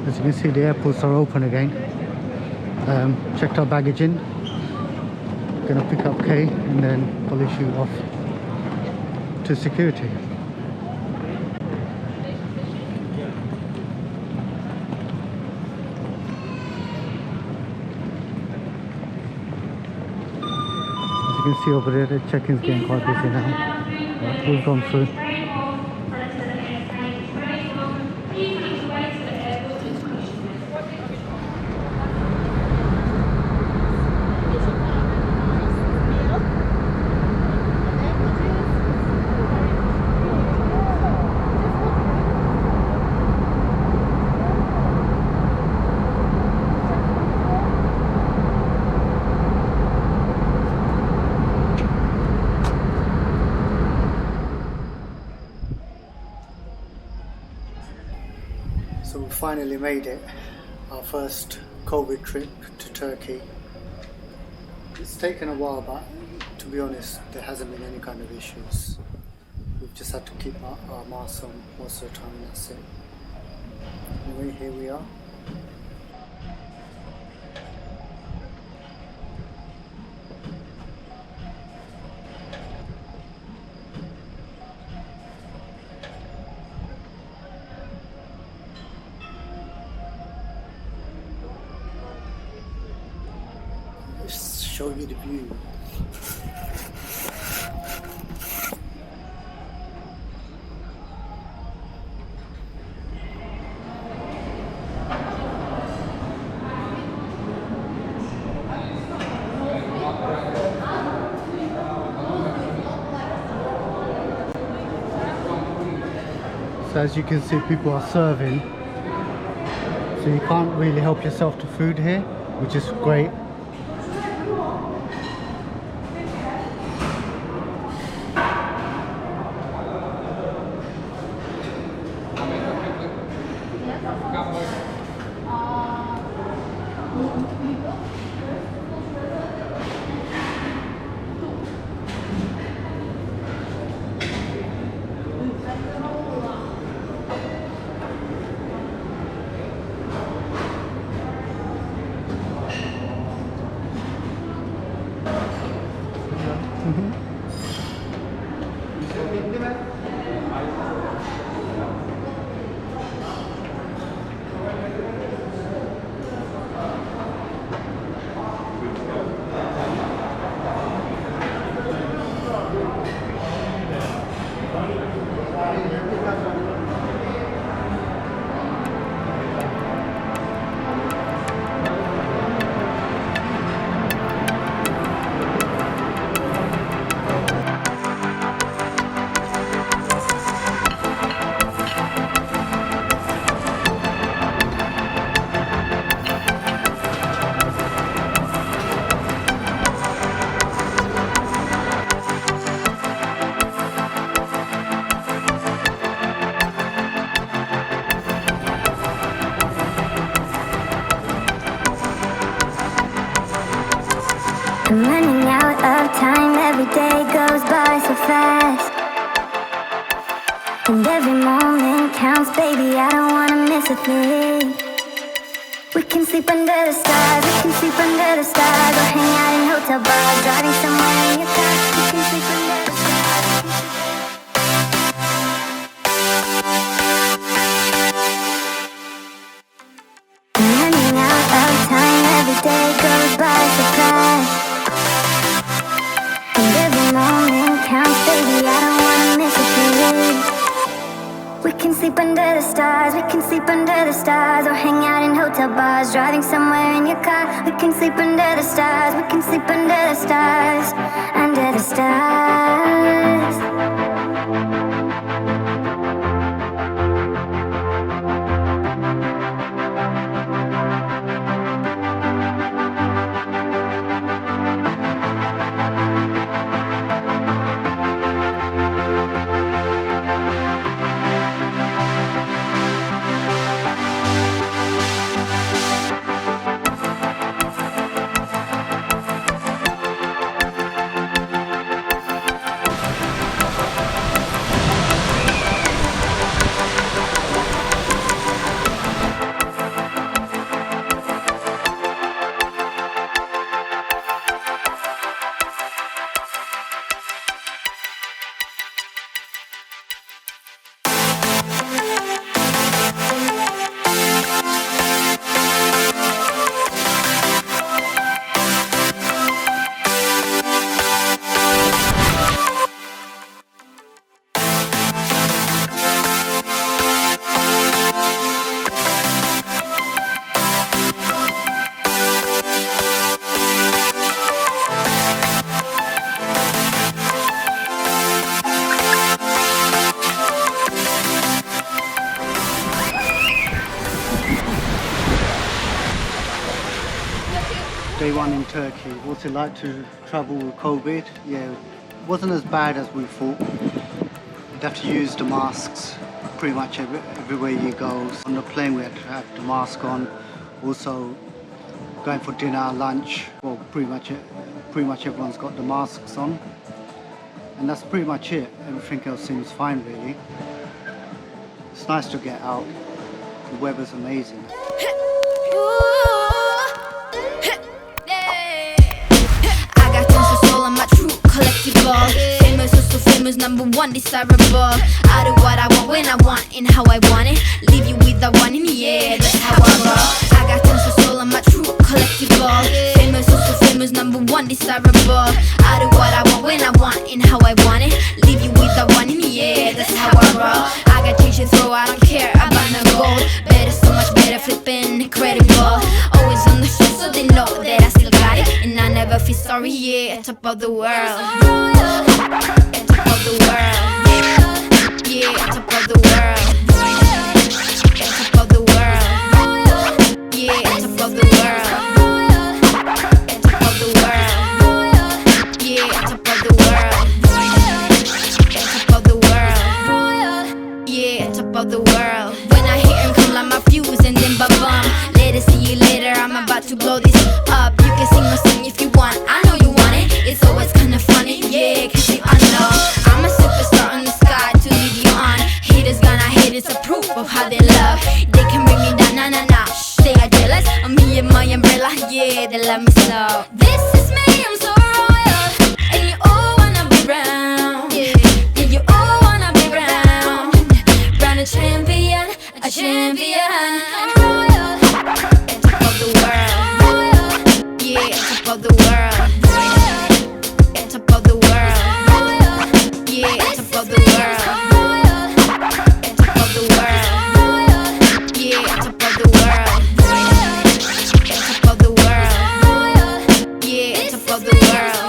As you can see, the airports are open again. Checked our baggage in. Gonna pick up Kay and then follow you off to security. As you can see over there, the check-in's getting quite busy now. Right, we've gone through. So we finally made it, our first COVID trip to Turkey. It's taken a while, but to be honest, there hasn't been any kind of issues. We've just had to keep our masks on most of the time, and that's it. Anyway, here we are. Let's show you the view. So as you can see, people are serving, so you can't really help yourself to food here, which is great. I'm running out of time, every day goes by so fast. And every moment counts, baby, I don't wanna miss a thing. We can sleep under the stars, we can sleep under the stars, or hang out in hotel bars, driving somewhere in your car. We can sleep under the stars. I'm running out of time, every day goes by so fast. And every moment counts, baby, I don't wanna miss a thing. We can sleep under the stars, we can sleep under the stars, or hang out in hotel bars, driving somewhere in your car. We can sleep under the stars, we can sleep under the stars, under the stars. Day one in Turkey. What's it like to travel with COVID? Yeah, it wasn't as bad as we thought. You'd have to use the masks pretty much everywhere you go. On the plane we had to have the mask on. Also going for dinner, lunch, well pretty much everyone's got the masks on. And that's pretty much it. Everything else seems fine really. It's nice to get out. The weather's amazing. Famous, so famous, number one, desirable. I do what I want, when I want, and how I want it. Leave you with the one in the air, that's how I roll. I got tons of soul, I'm a true collectible. Famous, so famous, number one, desirable. I do what I want, when I want, and how I want it. Leave you with the one in the air, that's how I roll. I got change to throw, I don't care about no gold. Better, so much better, flipping, incredible. Always on the show, so they know that I still got it. And I never feel sorry, yeah, top of the world. Top of the world. Yeah, top of the world. Top of the world. Yeah, top of the world. Top of the world. Yeah, top of the world. Top of the world. Yeah, top of the world. When I hear him come like my fuse and then ba-bum. Later, see you later, I'm about to blow this up. You can sing my song if you want, I know you want it. It's always kinda funny, yeah, cause you know I'm a superstar on the sky to lead you on. Haters gonna hate, it's a proof of how they love. They can bring me down, nah, nah, nah. Shh, they are jealous of me and my umbrella, yeah, they love me so. This is me, I'm so royal, and you all wanna be round. Yeah, you all wanna be round. Round a champion, a champion. I'm royal, and top of the world. Yeah, top of the world. Top of the world. Yeah, top of the world. Top of the world. Yeah, top of the world. Top of the world. Yeah, top of the world.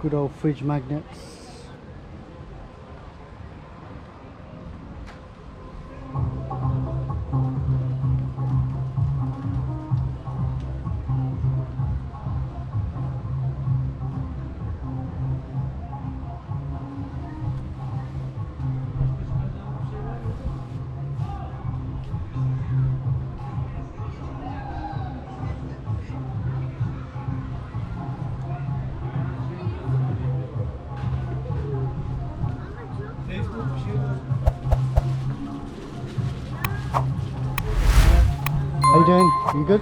Good old fridge magnets. How you doing? You good?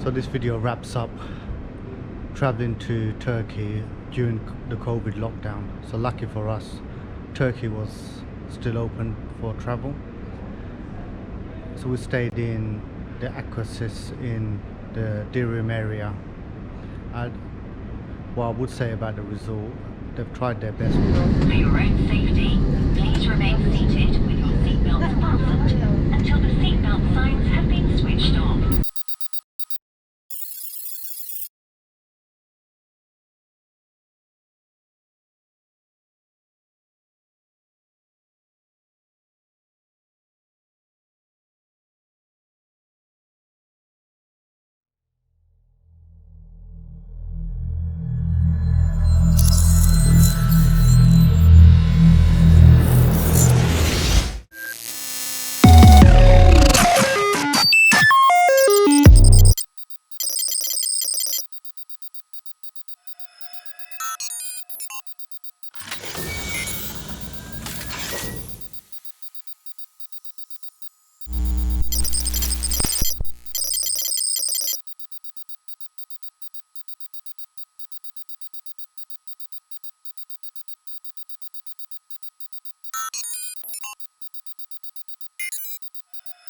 So this video wraps up traveling to Turkey during the COVID lockdown. So lucky for us, Turkey was still open for travel. So we stayed in the Aquasis in the Didim area. What I would say about the resort, they've tried their best. For your own safety,